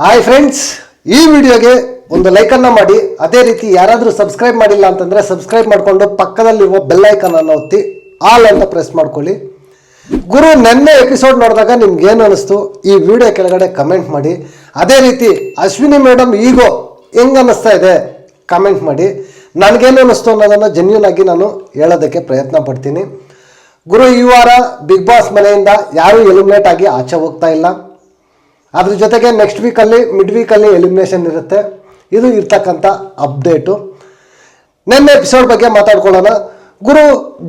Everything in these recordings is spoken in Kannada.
ಹಾಯ್ ಫ್ರೆಂಡ್ಸ್, ಈ ವಿಡಿಯೋಗೆ ಒಂದು ಲೈಕನ್ನು ಮಾಡಿ, ಅದೇ ರೀತಿ ಯಾರಾದರೂ ಸಬ್ಸ್ಕ್ರೈಬ್ ಮಾಡಿಲ್ಲ ಅಂತಂದರೆ ಸಬ್ಸ್ಕ್ರೈಬ್ ಮಾಡಿಕೊಂಡು ಪಕ್ಕದಲ್ಲಿರುವ ಬೆಲ್ ಐಕನನ್ನು ಒತ್ತಿ ಆಲ್ ಅಂತ ಪ್ರೆಸ್ ಮಾಡ್ಕೊಳ್ಳಿ. ಗುರು, ನೆನ್ನೆ ಎಪಿಸೋಡ್ ನೋಡಿದಾಗ ನಿಮ್ಗೆ ಏನು ಅನಿಸ್ತು ಈ ವಿಡಿಯೋ ಕೆಳಗಡೆ ಕಮೆಂಟ್ ಮಾಡಿ. ಅದೇ ರೀತಿ ಅಶ್ವಿನಿ ಮೇಡಮ್ ಈಗೋ ಹೆಂಗೆ ಅನ್ನಿಸ್ತಾ ಇದೆ ಕಮೆಂಟ್ ಮಾಡಿ. ನನಗೇನು ಅನ್ನಿಸ್ತು ಅನ್ನೋದನ್ನು ಜೆನ್ಯೂನ್ ಆಗಿ ನಾನು ಹೇಳೋದಕ್ಕೆ ಪ್ರಯತ್ನ ಪಡ್ತೀನಿ. ಗುರು, ಈ ವಾರ ಬಿಗ್ ಬಾಸ್ ಮನೆಯಿಂದ ಯಾರೂ ಎಲಿಮಿನೇಟ್ ಆಗಿ ಆಚೆ ಹೋಗ್ತಾ ಇಲ್ಲ. ಅದ್ರ ಜೊತೆಗೆ ನೆಕ್ಸ್ಟ್ ಮಿಡ್ ವೀಕಲ್ಲಿ ಎಲಿಮಿನೇಷನ್ ಇರುತ್ತೆ. ಇದು ಇರ್ತಕ್ಕಂಥ ಅಪ್ಡೇಟು. ನೆನ್ನೆ ಎಪಿಸೋಡ್ ಬಗ್ಗೆ ಮಾತಾಡ್ಕೊಳ್ಳೋಣ. ಗುರು,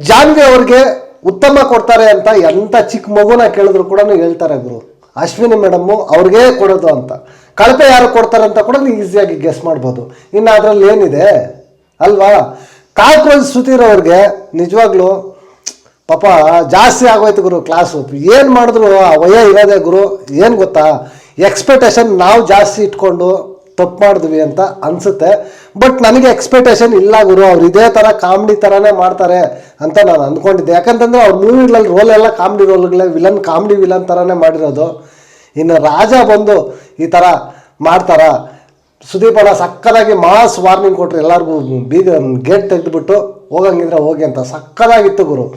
ಜಾನ್ವಿ ಅವ್ರಿಗೆ ಉತ್ತಮ ಕೊಡ್ತಾರೆ ಅಂತ ಎಂಥ ಚಿಕ್ಕ ಮಗುನ ಕೇಳಿದ್ರು ಕೂಡ ಹೇಳ್ತಾರೆ ಗುರು. ಅಶ್ವಿನಿ ಮೇಡಮ್ಮು ಅವ್ರಿಗೇ ಕೊಡೋದು ಅಂತ. ಕಳಪೆ ಯಾರು ಕೊಡ್ತಾರೆ ಅಂತ ಕೂಡ ನೀವು ಈಸಿಯಾಗಿ ಗೆಸ್ ಮಾಡ್ಬೋದು. ಇನ್ನು ಅದರಲ್ಲಿ ಏನಿದೆ ಅಲ್ವಾ? ಕಾಕ್ರೋಚ್ ಸುಧೀರ್ ಅವ್ರಿಗೆ ನಿಜವಾಗ್ಲೂ ಪಾಪ ಜಾಸ್ತಿ ಆಗೋಯ್ತು ಗುರು ಕ್ಲಾಸು. ಏನು ಮಾಡಿದ್ರು ಆ ವಯ ಇರೋದೇ ಗುರು. ಏನು ಗೊತ್ತಾ, ಎಕ್ಸ್ಪೆಕ್ಟೇಷನ್ ನಾವು ಜಾಸ್ತಿ ಇಟ್ಕೊಂಡು ತಪ್ಪು ಮಾಡಿದ್ವಿ ಅಂತ ಅನಿಸುತ್ತೆ. ಬಟ್ ನನಗೆ ಎಕ್ಸ್ಪೆಕ್ಟೇಷನ್ ಇಲ್ಲ ಗುರು. ಅವ್ರು ಇದೇ ಥರ ಕಾಮಿಡಿ ಥರನೇ ಮಾಡ್ತಾರೆ ಅಂತ ನಾನು ಅಂದ್ಕೊಂಡಿದ್ದೆ. ಯಾಕಂತಂದರೆ ಅವ್ರ ಮೂವಿಗಳಲ್ಲಿ ರೋಲ್ ಎಲ್ಲ ಕಾಮಿಡಿ ರೋಲ್ಗಳೇ, ಕಾಮಿಡಿ ವಿಲನ್ ಥರನೇ ಮಾಡಿರೋದು. ಇನ್ನು ರಾಜ ಬಂದು ಈ ಥರ ಮಾಡ್ತಾರ? ಸುದೀಪ್ ಅಣ್ಣ ಸಕ್ಕದಾಗಿ ಮಾಸ್ ವಾರ್ನಿಂಗ್ ಕೊಟ್ಟರು ಎಲ್ಲರಿಗೂ. ಗೇಟ್ ತೆಗೆದುಬಿಟ್ಟು ಹೋಗಂಗಿದ್ರೆ ಹೋಗಿ ಅಂತ ಸಕ್ಕದಾಗಿತ್ತು ಗುರು.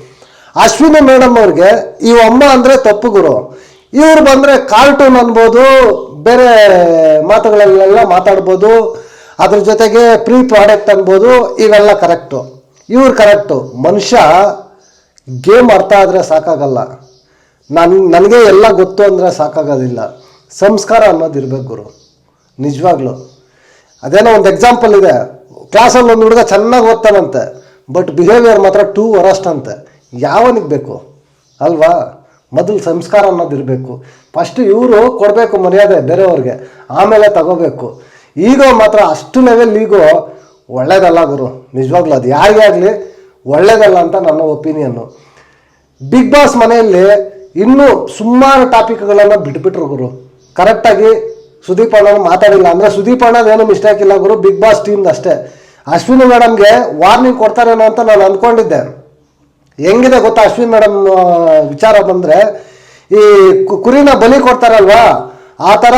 ಅಶ್ವಿನಿ ಮೇಡಮ್ ಅವ್ರಿಗೆ ಈ ಅಮ್ಮ ಅಂದರೆ ತಪ್ಪು ಗುರು. ಇವ್ರು ಬಂದರೆ ಕಾರ್ಟೂನ್ ಅನ್ಬೋದು, ಬೇರೆ ಮಾತುಗಳಲ್ಲೆಲ್ಲ ಮಾತಾಡ್ಬೋದು, ಅದ್ರ ಜೊತೆಗೆ ಪ್ರೀ ಪ್ರಾಡಕ್ಟ್ ಅನ್ಬೋದು. ಇವೆಲ್ಲ ಕರೆಕ್ಟು, ಇವ್ರು ಕರೆಕ್ಟು. ಮನುಷ್ಯ ಗೇಮ್ ಅರ್ಥ ಆದರೆ ಸಾಕಾಗಲ್ಲ. ನನಗೆ ಎಲ್ಲ ಗೊತ್ತು ಅಂದರೆ ಸಾಕಾಗೋದಿಲ್ಲ. ಸಂಸ್ಕಾರ ಅನ್ನೋದು ಇರಬೇಕು ಗುರು, ನಿಜವಾಗ್ಲೂ. ಅದೇನೋ ಒಂದು ಎಕ್ಸಾಂಪಲ್ ಇದೆ. ಕ್ಲಾಸಲ್ಲಿ ಒಂದು ಹುಡುಗ ಚೆನ್ನಾಗಿ ಓದ್ತಾನಂತೆ, ಬಟ್ ಬಿಹೇವಿಯರ್ ಮಾತ್ರ ಟೂ ವರಸ್ಟ್ ಅಂತೆ. ಯಾವನಿಗೆ ಬೇಕು ಅಲ್ವಾ? ಮೊದಲು ಸಂಸ್ಕಾರ ಅನ್ನೋದು ಇರಬೇಕು. ಫಸ್ಟ್ ಇವರು ಕೊಡಬೇಕು ಮರ್ಯಾದೆ ಬೇರೆಯವ್ರಿಗೆ, ಆಮೇಲೆ ತಗೋಬೇಕು. ಈಗೋ ಮಾತ್ರ ಅಷ್ಟು ಲೆವೆಲ್ ಈಗೋ ಒಳ್ಳೇದಲ್ಲ ಗುರು, ನಿಜವಾಗ್ಲೂ. ಅದು ಯಾರಿಗೇ ಆಗಲಿ ಒಳ್ಳೇದಲ್ಲ ಅಂತ ನನ್ನ ಒಪಿನಿಯನ್ನು. ಬಿಗ್ ಬಾಸ್ ಮನೆಯಲ್ಲಿ ಇನ್ನೂ ಸುಮಾರು ಟಾಪಿಕ್ಗಳನ್ನು ಬಿಟ್ಬಿಟ್ರು ಗುರು. ಕರೆಕ್ಟಾಗಿ ಸುದೀಪ್ ಅಣ್ಣನ ಮಾತಾಡಿಲ್ಲ ಅಂದರೆ ಸುದೀಪ್ ಅಣ್ಣದೇನು ಮಿಸ್ಟೇಕ್ ಇಲ್ಲ ಗುರು, ಬಿಗ್ ಬಾಸ್ ಟೀಮ್ದು ಅಷ್ಟೇ. ಅಶ್ವಿನಿ ಮೇಡಮ್ಗೆ ವಾರ್ನಿಂಗ್ ಕೊಡ್ತಾರೇನೋ ಅಂತ ನಾನು ಅಂದ್ಕೊಂಡಿದ್ದೆ. ಹೆಂಗಿದೆ ಗೊತ್ತಾ ಅಶ್ವಿನಿ ಮೇಡಮ್ ವಿಚಾರ ಬಂದರೆ, ಈ ಕುರಿನ ಬಲಿ ಕೊಡ್ತಾರಲ್ವಾ, ಆ ಥರ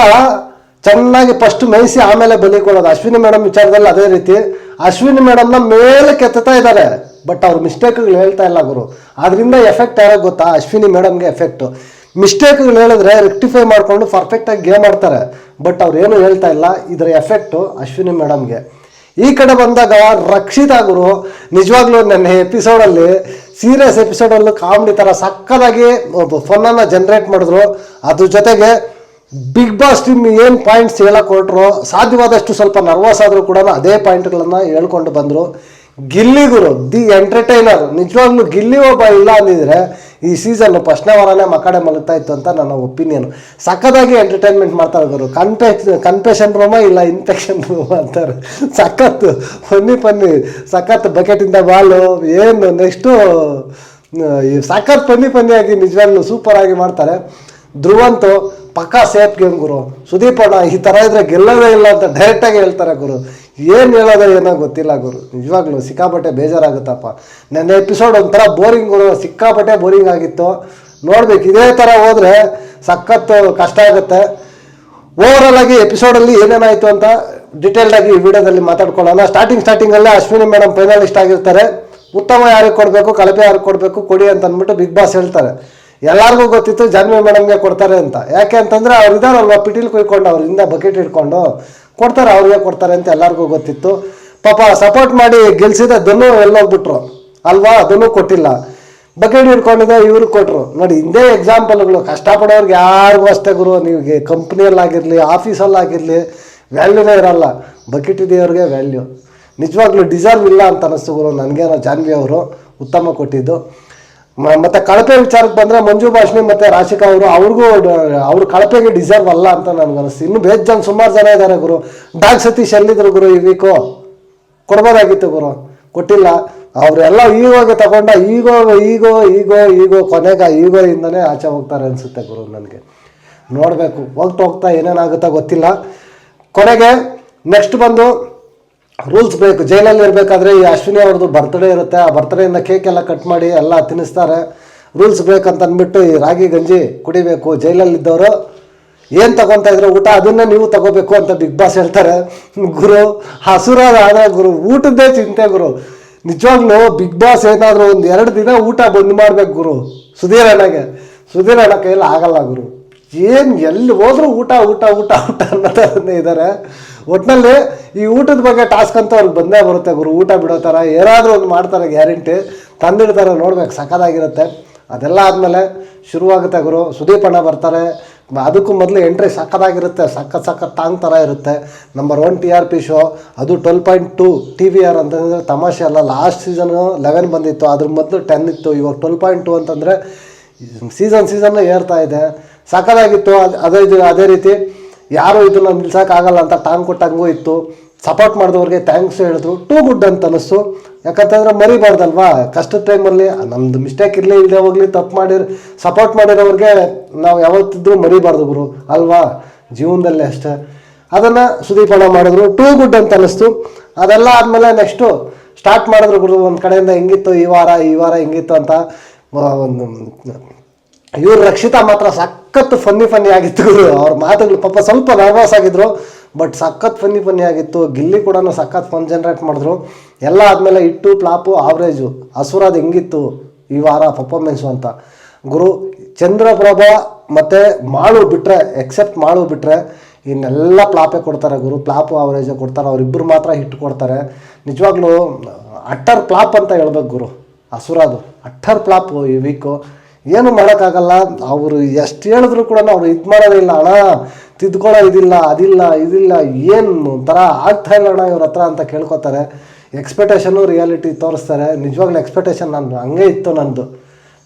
ಚೆನ್ನಾಗಿ ಫಸ್ಟ್ ಮೇಯಿಸಿ ಆಮೇಲೆ ಬಲಿ ಕೊಡೋದು. ಅಶ್ವಿನಿ ಮೇಡಮ್ ವಿಚಾರದಲ್ಲಿ ಅದೇ ರೀತಿ ಅಶ್ವಿನಿ ಮೇಡಮ್ನ ಮೇಲೆ ಕೆತ್ತಾ ಇದ್ದಾರೆ. ಬಟ್ ಅವ್ರ ಮಿಸ್ಟೇಕ್ಗಳು ಹೇಳ್ತಾ ಇಲ್ಲ ಗುರು. ಅದರಿಂದ ಎಫೆಕ್ಟ್ ಯಾರೋ ಗೊತ್ತಾ? ಅಶ್ವಿನಿ ಮೇಡಮ್ಗೆ ಎಫೆಕ್ಟು. ಮಿಸ್ಟೇಕ್ಗಳು ಹೇಳಿದ್ರೆ ರೆಕ್ಟಿಫೈ ಮಾಡಿಕೊಂಡು ಪರ್ಫೆಕ್ಟಾಗಿ ಗೇಮ್ ಆಡ್ತಾರೆ. ಬಟ್ ಅವ್ರು ಏನು ಹೇಳ್ತಾ ಇಲ್ಲ. ಇದರ ಎಫೆಕ್ಟು ಅಶ್ವಿನಿ ಮೇಡಮ್ಗೆ. ಈ ಕಡೆ ಬಂದಾಗ ರಕ್ಷಿತಾ ಗುರು, ನಿಜವಾಗ್ಲೂ ನನ್ನ ಎಪಿಸೋಡಲ್ಲಿ, ಸೀರಿಯಸ್ ಎಪಿಸೋಡಲ್ಲೂ ಕಾಮಿಡಿ ಥರ ಸಕ್ಕದಾಗಿ ಫನ್ನನ್ನು ಜನ್ರೇಟ್ ಮಾಡಿದ್ರು. ಅದ್ರ ಜೊತೆಗೆ ಬಿಗ್ ಬಾಸ್ ಟೀಮ್ ಏನು ಪಾಯಿಂಟ್ಸ್ ಹೇಳಕ್ಕೆ ಹೊರಟ್ರು, ಸಾಧ್ಯವಾದಷ್ಟು ಸ್ವಲ್ಪ ನರ್ವಸ್ ಆದರೂ ಕೂಡ ಅದೇ ಪಾಯಿಂಟ್ಗಳನ್ನು ಹೇಳ್ಕೊಂಡು ಬಂದರು. ಗಿಲ್ಲಿ ಗುರು, ದಿ ಎಂಟರ್ಟೈನರ್. ನಿಜವಾಗ್ಲೂ ಗಿಲ್ಲಿ ಒಬ್ಬ ಇಲ್ಲ ಅಂದಿದ್ರೆ ಈ ಸೀಸನ್ನು ಫಸ್ಟ್ನೇ ವಾರನೇ ಮಕ್ಕಡೆ ಮಲಗ್ತಾ ಇತ್ತು ಅಂತ ನನ್ನ ಒಪಿನಿಯನ್. ಸಖತ್ತಾಗಿ ಎಂಟರ್ಟೈನ್ಮೆಂಟ್ ಮಾಡ್ತಾರೆ ಗುರು. ಕನ್ಫೆಷನ್ ರೂಮ ಇಲ್ಲ ಇನ್ಫೆಕ್ಷನ್ ರೂಮ್ ಅಂತಾರೆ. ಸಖತ್ತು ಪನ್ನಿ ಸಖತ್ ಬಕೆಟಿಂದ ಬಾಲು ಏನು ನೆಕ್ಸ್ಟು ಸಖತ್ ಪನ್ನಿಯಾಗಿ ನಿಜವಾಗ್ಲೂ ಸೂಪರಾಗಿ ಮಾಡ್ತಾರೆ. ಧ್ರುವಂತು ಪಕ್ಕಾ ಸೇಫ್ ಗೇಮ್ ಗುರು. ಸುದೀಪ್ ಅಣ್ಣ ಈ ಥರ ಇದ್ರೆ ಗೆಲ್ಲೋದೇ ಇಲ್ಲ ಅಂತ ಡೈರೆಕ್ಟಾಗಿ ಹೇಳ್ತಾರೆ ಗುರು. ಏನು ಹೇಳೋದೇ ಏನೋ ಗೊತ್ತಿಲ್ಲ ಗುರು. ನಿಜವಾಗ್ಲೂ ಸಿಕ್ಕಾಪಟ್ಟೆ ಬೇಜಾರಾಗುತ್ತಪ್ಪ. ನನ್ನ ಎಪಿಸೋಡ್ ಒಂಥರ ಬೋರಿಂಗ್ ಗುರು, ಸಿಕ್ಕಾಪಟ್ಟೆ ಬೋರಿಂಗ್ ಆಗಿತ್ತು. ನೋಡ್ಬೇಕು, ಇದೇ ಥರ ಹೋದರೆ ಸಖತ್ತು ಕಷ್ಟ ಆಗುತ್ತೆ. ಓವರಾಲ್ ಆಗಿ ಎಪಿಸೋಡಲ್ಲಿ ಏನೇನಾಯಿತು ಅಂತ ಡಿಟೇಲ್ಡಾಗಿ ಈ ವಿಡಿಯೋದಲ್ಲಿ ಮಾತಾಡ್ಕೊಳ್ಳೋಣ. ಸ್ಟಾರ್ಟಿಂಗಲ್ಲೇ ಅಶ್ವಿನಿ ಮೇಡಮ್ ಫೈನಲಿಸ್ಟ್ ಆಗಿರ್ತಾರೆ. ಉತ್ತಮ ಯಾರಿಗೆ ಕೊಡಬೇಕು, ಕಳಪೆ ಯಾರಿಗೆ ಕೊಡಬೇಕು ಕೊಡಿ ಅಂತ ಅಂದ್ಬಿಟ್ಟು ಬಿಗ್ ಬಾಸ್ ಹೇಳ್ತಾರೆ. ಎಲ್ಲರಿಗೂ ಗೊತ್ತಿತ್ತು ಜಾನ್ವಿ ಮೇಡಮ್ಗೆ ಕೊಡ್ತಾರೆ ಅಂತ. ಯಾಕೆ ಅಂತಂದರೆ ಅವ್ರು ಇದಾರಲ್ವ, ಪಿಟೀಲ್ ಕುಯ್ಕೊಂಡು ಅವ್ರಿಂದ ಬಕೆಟ್ ಇಟ್ಕೊಂಡು ಕೊಡ್ತಾರೆ, ಅವ್ರಿಗೆ ಕೊಡ್ತಾರೆ ಅಂತ ಎಲ್ಲರಿಗೂ ಗೊತ್ತಿತ್ತು. ಪಾಪ ಸಪೋರ್ಟ್ ಮಾಡಿ ಗೆಲ್ಸಿದ ಧನು ಎಲ್ಲೋಗ್ಬಿಟ್ರು ಅಲ್ವಾ, ಅದನ್ನು ಕೊಟ್ಟಿಲ್ಲ. ಬಕೆಟ್ ಹಿಡ್ಕೊಂಡಿದ್ದೆ ಇವ್ರಿಗೆ ಕೊಟ್ಟರು. ನೋಡಿ, ಇಂದೇ ಎಕ್ಸಾಂಪಲ್ಗಳು. ಕಷ್ಟಪಡೋರ್ಗೆ ಯಾರಿಗೂ ಅಷ್ಟೇ ಗುರು. ನೀವು ಕಂಪ್ನಿಯಲ್ಲಾಗಿರಲಿ, ಆಫೀಸಲ್ಲಾಗಿರಲಿ ವ್ಯಾಲ್ಯೂನೇ ಇರೋಲ್ಲ. ಬಕೆಟ್ ಇದೆಯವ್ರಿಗೆ ವ್ಯಾಲ್ಯೂ. ನಿಜವಾಗ್ಲೂ ಡಿಸರ್ವ್ ಇಲ್ಲ ಅಂತ ಅನ್ನಿಸ್ತು ಗುರು ನನಗೇನೋ ಜಾನ್ವಿ ಅವರು ಉತ್ತಮ ಕೊಟ್ಟಿದ್ದು. ಮತ್ತು ಕಳಪೆ ವಿಚಾರಕ್ಕೆ ಬಂದರೆ ಮಂಜು ಭಾಷಿಣಿ ಮತ್ತು ರಾಶಿಕಾ ಅವ್ರ ಕಳಪೆಗೆ ಡಿಸರ್ವ್ ಅಲ್ಲ ಅಂತ ನನಗೆ ಅನಿಸ್ತು. ಇನ್ನೂ ಸುಮಾರು ಜನ ಇದ್ದಾರೆ ಗುರು. ಡಾಗ್ ಸತೀಶ್ ಎಲ್ಲಿದ್ರು ಗುರು ಈ ವೀಕು? ಕೊಡ್ಬೋದಾಗಿತ್ತು ಗುರು, ಕೊಟ್ಟಿಲ್ಲ. ಅವರೆಲ್ಲ ಈಗೋಗೆ ತಗೊಂಡ ಈಗೋ ಕೊನೆಗೆ ಈಗೋಯಿಂದನೇ ಆಚೆ ಹೋಗ್ತಾರೆ ಅನಿಸುತ್ತೆ ಗುರು ನನಗೆ. ನೋಡಬೇಕು, ಹೋಗ್ತಾ ಏನೇನಾಗುತ್ತಾ ಗೊತ್ತಿಲ್ಲ. ಕೊನೆಗೆ ನೆಕ್ಸ್ಟ್ ಬಂದು ರೂಲ್ಸ್ ಬೇಕು. ಜೈಲಲ್ಲಿ ಇರಬೇಕಾದ್ರೆ ಈ ಅಶ್ವಿನಿ ಅವ್ರದ್ದು ಬರ್ತ್ಡೇ ಇರುತ್ತೆ. ಆ ಬರ್ತ್ಡೇಯಿಂದ ಕೇಕ್ ಎಲ್ಲ ಕಟ್ ಮಾಡಿ ಎಲ್ಲ ತಿನ್ನಿಸ್ತಾರೆ. ರೂಲ್ಸ್ ಬೇಕಂತ ಅಂದ್ಬಿಟ್ಟು ಈ ರಾಗಿ ಗಂಜಿ ಕುಡಿಬೇಕು. ಜೈಲಲ್ಲಿದ್ದವರು ಏನು ತಗೊತಾ ಇದ್ರೆ ಊಟ ಅದನ್ನೇ ನೀವು ತಗೋಬೇಕು ಅಂತ ಬಿಗ್ ಬಾಸ್ ಹೇಳ್ತಾರೆ. ಗುರು ಹಸುರಾದ ಆದ ಗುರು, ಊಟದ್ದೇ ಚಿಂತೆ ಗುರು. ನಿಜವಾಗ್ಲೂ ಬಿಗ್ ಬಾಸ್ ಏನಾದರೂ ಒಂದು 2 ದಿನ ಊಟ ಬಂದ್ ಮಾಡ್ಬೇಕು ಗುರು. ಸುಧೀರ್ ಅಣ್ಣ ಕೈಯಲ್ಲಿ ಆಗಲ್ಲ ಗುರು. ಏನು ಎಲ್ಲಿ ಹೋದ್ರೂ ಊಟ ಊಟ ಊಟ ಊಟ ಅನ್ನೋದನ್ನೇ ಇದ್ದಾರೆ. ಒಟ್ಟಿನಲ್ಲಿ ಈ ಊಟದ ಬಗ್ಗೆ ಟಾಸ್ಕ್ ಅಂತ ಅವ್ರಿಗೆ ಬಂದೇ ಬರುತ್ತೆ ಗುರು. ಊಟ ಬಿಡೋ ಥರ ಏನಾದರೂ ಒಂದು ಮಾಡ್ತಾರೆ, ಗ್ಯಾರಂಟಿ ತಂದಿಡ್ತಾರೆ, ನೋಡ್ಬೇಕು, ಸಕ್ಕತ್ತಾಗಿರುತ್ತೆ. ಅದೆಲ್ಲ ಆದಮೇಲೆ ಶುರುವಾಗುತ್ತೆ ಗುರು. ಸುದೀಪ್ ಅಣ್ಣ ಬರ್ತಾರೆ. ಅದಕ್ಕೂ ಮೊದಲು ಎಂಟ್ರಿ ಸಕ್ಕತ್ತಾಗಿರುತ್ತೆ, ಸಖತ್ ಟಾಂಗ್ ಥರ ಇರುತ್ತೆ. ನಂಬರ್ 1 TRP ಶೋ, ಅದು 12.2 TVR ಅಂತಂದರೆ ತಮಾಷೆ ಅಲ್ಲ. ಲಾಸ್ಟ್ ಸೀಸನು 11 ಬಂದಿತ್ತು, ಅದ್ರ ಮೊದಲು 10 ಇತ್ತು. ಇವಾಗ 12.2 ಅಂತಂದರೆ ಸೀಸನ್ ಏರ್ತಾ ಇದೆ. ಸಕ್ಕತ್ತಾಗಿತ್ತು. ಅದೇ ರೀತಿ ಯಾರು ಇದನ್ನು ನಿಲ್ಸೋಕ್ಕಾಗಲ್ಲ ಅಂತ ಟಾಂಗ್ ಕೊಟ್ಟಂಗೂ ಇತ್ತು. ಸಪೋರ್ಟ್ ಮಾಡಿದವ್ರಿಗೆ ಥ್ಯಾಂಕ್ಸ್ ಹೇಳಿದ್ರು. ಟೂ ಗುಡ್ ಅಂತ ಅನ್ನಿಸ್ತು. ಯಾಕಂತಂದ್ರೆ ಮರಿಬಾರ್ದಲ್ವಾ, ಕಷ್ಟದ ಟೈಮಲ್ಲಿ ನಮ್ಮದು ಮಿಸ್ಟೇಕ್ ಇರಲಿ ಇಲ್ಲದೆ ಹೋಗಲಿ, ತಪ್ಪು ಸಪೋರ್ಟ್ ಮಾಡಿರೋರಿಗೆ ನಾವು ಯಾವತ್ತಿದ್ರೂ ಮರಿಬಾರ್ದು ಗುರು ಅಲ್ವಾ, ಜೀವನದಲ್ಲಿ ಅಷ್ಟೇ. ಅದನ್ನು ಸುದೀಪ್ ಅಣ್ಣ ಮಾಡಿದ್ರು, ಟೂ ಗುಡ್ ಅಂತ ಅನ್ನಿಸ್ತು. ಅದೆಲ್ಲ ಆದಮೇಲೆ ನೆಕ್ಸ್ಟು ಸ್ಟಾರ್ಟ್ ಮಾಡಿದ್ರು ಗುರು. ಒಂದು ಕಡೆಯಿಂದ ಹೆಂಗಿತ್ತು ಈ ವಾರ ಹೆಂಗಿತ್ತು ಅಂತ. ಒಂದು ಇವ್ರು ರಕ್ಷಿತಾ ಮಾತ್ರ ಸಖತ್ ಫನ್ನಿ ಆಗಿತ್ತು ಗುರು. ಅವ್ರ ಮಾತುಗಳು ಪಾಪ ಸ್ವಲ್ಪ ನರ್ವಸ್ ಆಗಿದ್ರು, ಬಟ್ ಸಖತ್ ಫನ್ನಿ ಆಗಿತ್ತು. ಗಿಲ್ಲಿ ಕೂಡ ಸಖತ್ ಫನ್ ಜನ್ರೇಟ್ ಮಾಡಿದ್ರು. ಎಲ್ಲ ಆದಮೇಲೆ ಇಟ್ಟು ಫ್ಲಾಪು ಆವ್ರೇಜು. ಹಸುರಾದ್ ಹೆಂಗಿತ್ತು ಈ ವಾರ ಪರ್ಫಾರ್ಮೆನ್ಸು ಅಂತ ಗುರು. ಚಂದ್ರಪ್ರಭಾ ಮತ್ತು ಮಾಳು ಬಿಟ್ಟರೆ, ಎಕ್ಸೆಪ್ಟ್ ಮಾಳು ಬಿಟ್ಟರೆ ಇನ್ನೆಲ್ಲ ಫ್ಲಾಪೇ ಕೊಡ್ತಾರೆ ಗುರು. ಫ್ಲಾಪು ಆವ್ರೇಜೇ ಕೊಡ್ತಾರೆ. ಅವರಿಬ್ಬರು ಮಾತ್ರ ಹಿಟ್ ಕೊಡ್ತಾರೆ. ನಿಜವಾಗ್ಲೂ ಅಟ್ಟರ್ ಫ್ಲಾಪ್ ಅಂತ ಹೇಳ್ಬೇಕು ಗುರು. ಹಸುರಾದು ಅಟ್ಟರ್ ಫ್ಲಾಪು ಈ ವೀಕು. ಏನು ಮಾಡೋಕ್ಕಾಗಲ್ಲ. ಅವರು ಎಷ್ಟು ಹೇಳಿದ್ರು ಕೂಡ ಅವ್ರು ಇದು ಮಾಡೋದಿಲ್ಲ. ಅಣ್ಣ ತಿದ್ಕೊಳ್ಳೋ ಇದಿಲ್ಲ ಏನು ಒಂಥರ ಆಗ್ತಾ ಇಲ್ಲ ಅಣ್ಣ ಇವ್ರ ಹತ್ರ ಅಂತ ಕೇಳ್ಕೊತಾರೆ. ಎಕ್ಸ್ಪೆಕ್ಟೇಷನ್ನು ರಿಯಾಲಿಟಿ ತೋರಿಸ್ತಾರೆ. ನಿಜವಾಗ್ಲೂ ಎಕ್ಸ್ಪೆಕ್ಟೇಷನ್ ನಾನು ಹಂಗೆ ಇತ್ತು ನಂದು.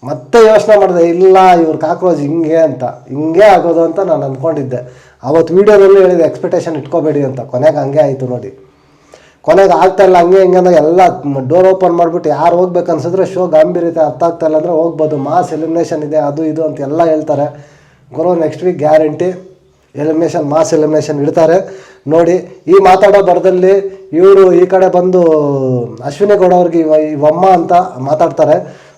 ಮತ್ತೆ ಯೋಚನೆ ಮಾಡಿದೆ, ಇಲ್ಲ ಇವ್ರ ಕಾಕ್ರೋಚ್ ಹಿಂಗೆ ಆಗೋದು ಅಂತ ನಾನು ಅಂದ್ಕೊಂಡಿದ್ದೆ. ಅವತ್ತು ವೀಡಿಯೋದಲ್ಲೂ ಹೇಳಿದೆ ಎಕ್ಸ್ಪೆಕ್ಟೇಷನ್ ಇಟ್ಕೋಬೇಡಿ ಅಂತ. ಕೊನೆಗೆ ಹಂಗೆ ಆಯಿತು ನೋಡಿ. ಕೊನೆಗೆ ಆಗ್ತಾಯಿಲ್ಲ ಹಂಗೆ ಅಂದ್ರೆ ಎಲ್ಲ ಡೋರ್ ಓಪನ್ ಮಾಡಿಬಿಟ್ಟು ಯಾರು ಹೋಗ್ಬೇಕು ಅನ್ಸಿದ್ರೆ ಶೋ ಗಾಂಭೀರ್ಯತೆ ಅರ್ಥ ಆಗ್ತಾಯಿಲ್ಲ ಅಂದರೆ ಹೋಗ್ಬೋದು. ಮಾಸ್ ಎಲಿಮಿನೇಷನ್ ಇದೆ, ಅದು ಇದು ಅಂತ ಎಲ್ಲ ಹೇಳ್ತಾರೆ ಗುರು. Next week guarantee mass elimination ಇಡ್ತಾರೆ ನೋಡಿ. ಈ ಮಾತಾಡೋ ಬರದಲ್ಲಿ ಇವರು ಈ ಕಡೆ ಬಂದು ಅಶ್ವಿನಿ ಗೌಡ ಅವ್ರಿಗೆ ಇವಮ್ಮ ಅಂತ ಮಾತಾಡ್ತಾರೆ.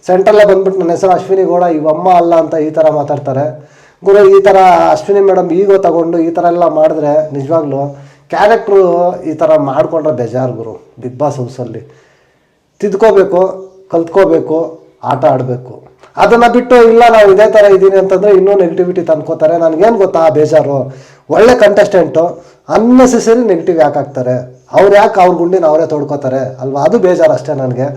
ಸೆಂಟ್ರಲ್ಲೇ ಬಂದ್ಬಿಟ್ಟು ನನ್ನ ಹೆಸರು ಅಶ್ವಿನಿ ಗೌಡ, ಇವಮ್ಮ ಅಲ್ಲ ಅಂತ ಈ ಥರ ಮಾತಾಡ್ತಾರೆ ಗುರು. ಈ ಥರ ಅಶ್ವಿನಿ ಮೇಡಮ್ ಈಗೋ ತಗೊಂಡು ಈ ಥರ ಎಲ್ಲ ಮಾಡಿದ್ರೆ ನಿಜವಾಗ್ಲೂ ಕ್ಯಾರೆಕ್ಟ್ರು ಈ ಥರ ಮಾಡಿಕೊಂಡ್ರೆ ಬೇಜಾರು ಗುರು. ಬಿಗ್ ಬಾಸ್ ಹೌಸಲ್ಲಿ ತಿದ್ಕೋಬೇಕು, ಕಲ್ತ್ಕೋಬೇಕು, ಆಟ ಆಡಬೇಕು. ಅದನ್ನು ಬಿಟ್ಟು ಇಲ್ಲ ನಾವು ಇದೇ ಥರ ಇದ್ದೀನಿ ಅಂತಂದರೆ ಇನ್ನೂ ನೆಗೆಟಿವಿಟಿ ತಂದ್ಕೋತಾರೆ. ನನಗೇನು ಗೊತ್ತಾ ಬೇಜಾರು, ಒಳ್ಳೆ ಕಂಟೆಸ್ಟೆಂಟು ಅನ್ನೆಸೆಸರಿ ನೆಗೆಟಿವ್ ಯಾಕೆ ಆಗ್ತಾರೆ, ಅವ್ರು ಯಾಕೆ ಅವ್ರ ಗುಂಡಿನ ಅವರೇ ತೊಡ್ಕೋತಾರೆ ಅಲ್ವಾ, ಅದು ಬೇಜಾರು ಅಷ್ಟೇ ನನಗೆ.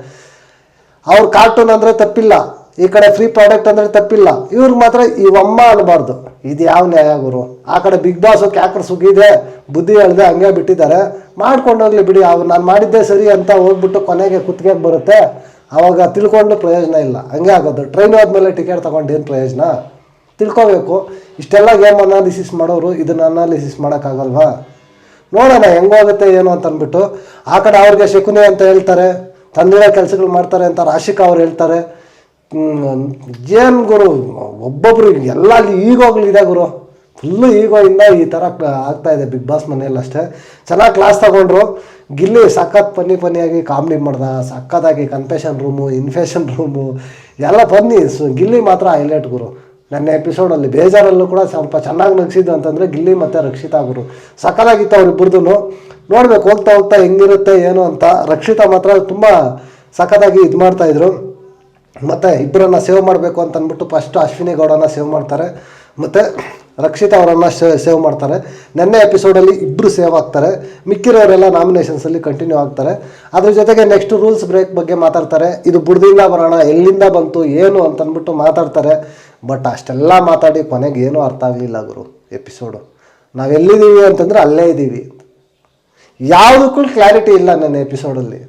ಅವ್ರ ಕಾರ್ಟೂನ್ ಅಂದರೆ ತಪ್ಪಿಲ್ಲ, ಈ ಕಡೆ ಫ್ರೀ ಪ್ರಾಡಕ್ಟ್ ಅಂದರೆ ತಪ್ಪಿಲ್ಲ, ಇವ್ರಿಗೆ ಮಾತ್ರ ಇವಮ್ಮ ಅನ್ನಬಾರ್ದು. ಇದು ಯಾವ ನ್ಯಾಯ ಗುರು? ಆ ಕಡೆ ಬಿಗ್ ಬಾಸು ಕ್ಯಾಕ್ರ್ ಸುಗಿದೆ, ಬುದ್ಧಿ ಹೇಳ್ದೆ ಹಂಗೆ ಬಿಟ್ಟಿದ್ದಾರೆ. ಮಾಡ್ಕೊಂಡೋಗ್ಲಿ ಬಿಡಿ, ಅವ್ರು ನಾನು ಮಾಡಿದ್ದೆ ಸರಿ ಅಂತ ಹೋಗ್ಬಿಟ್ಟು ಕೊನೆಗೆ ಕುತ್ತಿಗೆಗೆ ಬರುತ್ತೆ, ಆವಾಗ ತಿಳ್ಕೊಂಡು ಪ್ರಯೋಜನ ಇಲ್ಲ. ಹಂಗೆ ಆಗೋದು. ಟ್ರೈನ್ ಹೋದ್ಮೇಲೆ ಟಿಕೆಟ್ ತೊಗೊಂಡು ಏನು ಪ್ರಯೋಜನ? ತಿಳ್ಕೋಬೇಕು. ಇಷ್ಟೆಲ್ಲ ಗೇಮ್ ಅನಾಲಿಸಿಸ್ ಮಾಡೋರು ಇದನ್ನು ಅನಾಲಿಸಿಸ್ ಮಾಡೋಕ್ಕಾಗಲ್ವಾ? ನೋಡೋಣ ಹೆಂಗೋಗುತ್ತೆ ಏನು ಅಂತ ಅಂದ್ಬಿಟ್ಟು. ಆ ಕಡೆ ಅವ್ರಿಗೆ ಶಕುನಿ ಅಂತ ಹೇಳ್ತಾರೆ, ತಂದಿರೋ ಕೆಲಸಗಳು ಮಾಡ್ತಾರೆ ಅಂತ ರಾಶಿಕಾ ಅವ್ರು ಹೇಳ್ತಾರೆ. ಏನು ಗುರು, ಒಬ್ಬೊಬ್ರು ಎಲ್ಲ ಈಗೋಗ್ಲಿದೆ ಗುರು. ಫುಲ್ಲು ಈಗೋಯಿಂದ ಈ ಥರ ಆಗ್ತಾಯಿದೆ ಬಿಗ್ ಬಾಸ್ ಮನೆಯಲ್ಲಿ ಅಷ್ಟೇ. ಚೆನ್ನಾಗಿ ಕ್ಲಾಸ್ ತಗೊಂಡ್ರು. ಗಿಲ್ಲಿ ಸಖತ್ ಫನ್ನಿಯಾಗಿ ಕಾಮಿಡಿ ಮಾಡ್ದ, ಸಖತ್ತಾಗಿ ಕನ್ಫೆಷನ್ ರೂಮು, ಇನ್ಫೆಷನ್ ರೂಮು ಎಲ್ಲ ಗಿಲ್ಲಿ ಮಾತ್ರ ಹೈಲೈಟ್ ಗುರು. ನನ್ನ ಎಪಿಸೋಡಲ್ಲಿ ಬೇಜಾರಲ್ಲೂ ಕೂಡ ಸ್ವಲ್ಪ ಚೆನ್ನಾಗಿ ನಗಿಸಿದ್ದು ಅಂತಂದರೆ ಗಿಲ್ಲಿ ಮತ್ತು ರಕ್ಷಿತಾ ಗುರು. ಸಖತ್ತಾಗಿತ್ತು ಅವರಿಬ್ಬರದು. ನೋಡ್ಬೇಕು ಹೋಗ್ತಾ ಹೆಂಗಿರುತ್ತೆ ಏನು ಅಂತ. ರಕ್ಷಿತಾ ಮಾತ್ರ ತುಂಬ ಸಖತ್ತಾಗಿ ಇದು ಮಾಡ್ತಾಯಿದ್ರು. ಮತ್ತು ಇಬ್ಬರನ್ನು ಸೇವ್ ಮಾಡಬೇಕು ಅಂತ ಅಂದ್ಬಿಟ್ಟು ಫಸ್ಟು ಅಶ್ವಿನಿ ಗೌಡನ ಸೇವ್ ಮಾಡ್ತಾರೆ, ಮತ್ತು ರಕ್ಷಿತಾ ಅವರನ್ನು ಸೇವ್ ಮಾಡ್ತಾರೆ. ನೆನ್ನೆ ಎಪಿಸೋಡಲ್ಲಿ ಇಬ್ಬರು ಸೇವ್ ಆಗ್ತಾರೆ, ಮಿಕ್ಕಿರೋರೆಲ್ಲ ನಾಮಿನೇಷನ್ಸಲ್ಲಿ ಕಂಟಿನ್ಯೂ ಆಗ್ತಾರೆ. ಅದ್ರ ಜೊತೆಗೆ ನೆಕ್ಸ್ಟ್ ರೂಲ್ಸ್ ಬ್ರೇಕ್ ಬಗ್ಗೆ ಮಾತಾಡ್ತಾರೆ. ಇದು ಬುಡ್ದಿಂದ ಬರೋಣ, ಎಲ್ಲಿಂದ ಬಂತು ಏನು ಅಂತಂದ್ಬಿಟ್ಟು ಮಾತಾಡ್ತಾರೆ. ಬಟ್ ಅಷ್ಟೆಲ್ಲ ಮಾತಾಡಿ ಕೊನೆಗೆ ಏನೂ ಅರ್ಥ ಆಗಲಿಲ್ಲ ಗುರು ಎಪಿಸೋಡು. ನಾವು ಎಲ್ಲಿದ್ದೀವಿ ಅಂತಂದರೆ ಅಲ್ಲೇ ಇದ್ದೀವಿ. ಯಾವುದಕ್ಕೂ ಕ್ಲಾರಿಟಿ ಇಲ್ಲ ನನ್ನ ಎಪಿಸೋಡಲ್ಲಿ,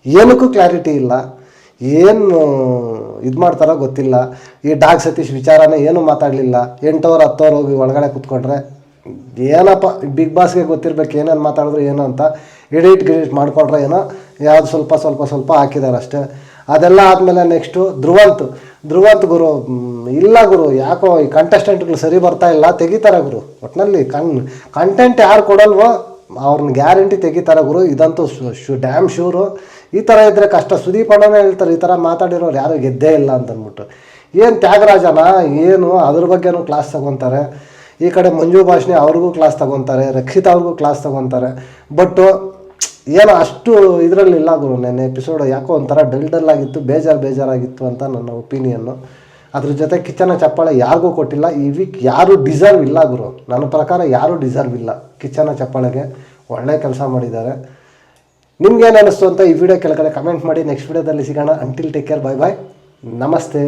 ಏನಕ್ಕೂ ಕ್ಲಾರಿಟಿ ಇಲ್ಲ. ಏನು ಇದು ಮಾಡ್ತಾರೋ ಗೊತ್ತಿಲ್ಲ. ಈ ಡಾಗ್ ಸತೀಶ್ ವಿಚಾರನೇ ಏನೂ ಮಾತಾಡಲಿಲ್ಲ. 8 ಅವರ್ 10 ಅವರ್ ಹೋಗಿ ಒಳಗಡೆ ಕೂತ್ಕೊಂಡ್ರೆ ಏನಪ್ಪ ಬಿಗ್ ಬಾಸ್ಗೆ ಗೊತ್ತಿರ್ಬೇಕು ಏನೇನು ಮಾತಾಡಿದ್ರು ಏನು ಅಂತ. ಎಡಿಟ್ ಮಾಡ್ಕೊಂಡ್ರೆ ಏನೋ ಯಾವುದು ಸ್ವಲ್ಪ ಹಾಕಿದ್ದಾರೆ ಅಷ್ಟೇ. ಅದೆಲ್ಲ ಆದಮೇಲೆ ನೆಕ್ಸ್ಟು ಧ್ರುವಂತ್ ಗುರು ಇಲ್ಲ ಗುರು, ಯಾಕೋ ಈ ಕಂಟೆಸ್ಟೆಂಟ್ಗಳು ಸರಿ ಬರ್ತಾ ಇಲ್ಲ, ತೆಗಿತಾರೆ ಗುರು. ಒಟ್ಟಿನಲ್ಲಿ ಕಂಟೆಂಟ್ ಯಾರು ಕೊಡಲ್ವೋ ಅವ್ರನ್ನ ಗ್ಯಾರಂಟಿ ತೆಗಿತಾರೆ ಗುರು. ಇದಂತೂ ಡ್ಯಾಮ್ ಶ್ಯೂರು. ಈ ಥರ ಇದ್ದರೆ ಕಷ್ಟ. ಸುದೀಪ್ ಅಣ್ಣನೇ ಹೇಳ್ತಾರೆ ಈ ಥರ ಮಾತಾಡಿರೋರು ಯಾರು ಗೆದ್ದೇ ಇಲ್ಲ ಅಂತಂದ್ಬಿಟ್ಟು. ಏನು ತ್ಯಾಗರಾಜನ ಏನು ಅದ್ರ ಬಗ್ಗೆನೂ ಕ್ಲಾಸ್ ತಗೊತಾರೆ. ಈ ಕಡೆ ಮಂಜು ಭಾಷಣೆ ಅವ್ರಿಗೂ ಕ್ಲಾಸ್ ತಗೊತಾರೆ, ರಕ್ಷಿತಾ ಅವ್ರಿಗೂ ಕ್ಲಾಸ್ ತಗೊತಾರೆ. ಬಟ್ ಏನೋ ಅಷ್ಟು ಇದರಲ್ಲಿಲ್ಲ ಗುರು. ನೆನ್ನೆ ಎಪಿಸೋಡ್ ಯಾಕೋ ಒಂಥರ ಡಲ್ ಆಗಿತ್ತು, ಬೇಜಾರಾಗಿತ್ತು ಅಂತ ನನ್ನ ಒಪಿನಿಯನ್ನು. ಅದ್ರ ಜೊತೆ ಕಿಚ್ಚನ ಚಪ್ಪಾಳೆ ಯಾರಿಗೂ ಕೊಟ್ಟಿಲ್ಲ. ಈ ವೀಕ್ ಯಾರೂ ಡಿಸರ್ವ್ ಇಲ್ಲ ಗುರು. ನನ್ನ ಪ್ರಕಾರ ಯಾರೂ ಡಿಸರ್ವ್ ಇಲ್ಲ ಕಿಚ್ಚನ ಚಪ್ಪಾಳೆಗೆ. ಒಳ್ಳೆ ಕೆಲಸ ಮಾಡಿದ್ದಾರೆ. ನಿಮ್ಗೇನು ಅನ್ನಿಸ್ತು ಅಂತ ಈ ವಿಡಿಯೋ ಕೆಳಗಡೆ ಕಮೆಂಟ್ ಮಾಡಿ. ನೆಕ್ಸ್ಟ್ ವಿಡಿಯೋದಲ್ಲಿ ಸಿಗೋಣ. ಅಂಟಿಲ್ ಟೇಕ್ ಕೇರ್, ಬಾಯ್ ಬಾಯ್, ನಮಸ್ತೆ.